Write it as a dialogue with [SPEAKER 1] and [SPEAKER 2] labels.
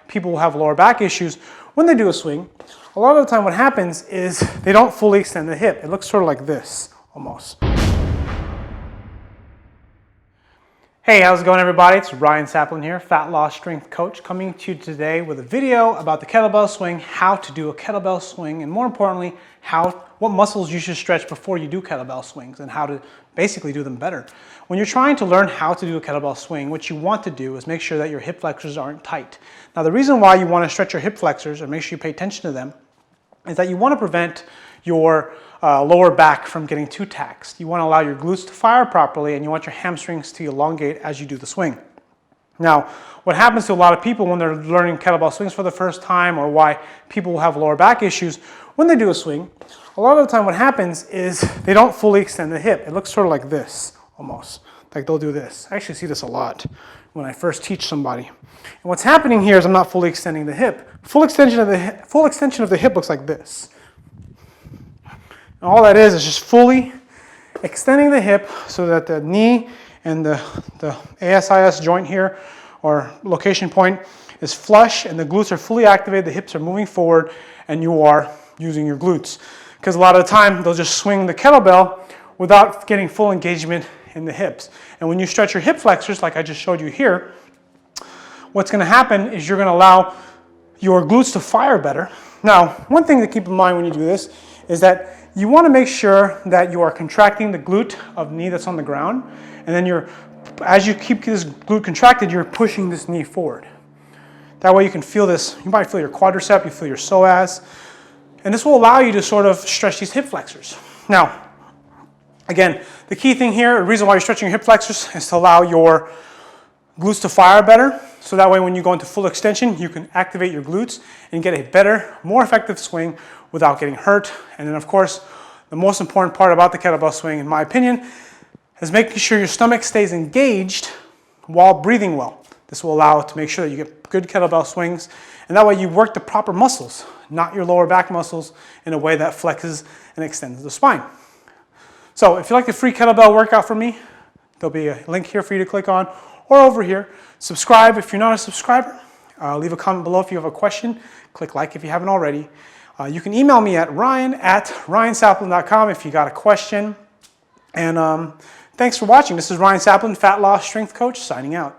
[SPEAKER 1] people who have lower back issues, when they do a swing, a lot of the time what happens is they don't fully extend the hip. It looks sort of like this, almost. Hey, how's it going everybody? It's Ryan Saplin here, fat loss strength coach, coming to you today with a video about the kettlebell swing, how to do a kettlebell swing, and more importantly, what muscles you should stretch before you do kettlebell swings and how to basically do them better. When you're trying to learn how to do a kettlebell swing, what you want to do is make sure that your hip flexors aren't tight. Now the reason why you want to stretch your hip flexors and make sure you pay attention to them is that you want to prevent your lower back from getting too taxed. You want to allow your glutes to fire properly and you want your hamstrings to elongate as you do the swing. Now, what happens to a lot of people when they're learning kettlebell swings for the first time, or why people who have lower back issues, when they do a swing, a lot of the time what happens is they don't fully extend the hip. It looks sort of like this, almost. Like they'll do this. I actually see this a lot when I first teach somebody. And what's happening here is I'm not fully extending the hip. Full extension of the hip looks like this. And all that is just fully extending the hip so that the knee and the ASIS joint here, or location point, is flush and the glutes are fully activated, the hips are moving forward, and you are using your glutes. Because a lot of the time, they'll just swing the kettlebell without getting full engagement in the hips. And when you stretch your hip flexors, like I just showed you here, what's going to happen is you're going to allow your glutes to fire better. Now, one thing to keep in mind when you do this is that you want to make sure that you are contracting the glute of knee that's on the ground, and then as you keep this glute contracted, you're pushing this knee forward. That way you can feel this, you might feel your quadricep, you feel your psoas, and this will allow you to sort of stretch these hip flexors. Now, again, the key thing here, the reason why you're stretching your hip flexors is to allow your glutes to fire better, so that way when you go into full extension, you can activate your glutes and get a better, more effective swing without getting hurt. And then of course, the most important part about the kettlebell swing, in my opinion, is making sure your stomach stays engaged while breathing well. This will allow it to make sure that you get good kettlebell swings, and that way you work the proper muscles, not your lower back muscles, in a way that flexes and extends the spine. So if you like the free kettlebell workout from me, there'll be a link here for you to click on, or over here. Subscribe if you're not a subscriber. Leave a comment below if you have a question. Click like if you haven't already. You can email me at ryan@ryansaplin.com if you got a question. And thanks for watching. This is Ryan Saplin, Fat Loss Strength Coach, signing out.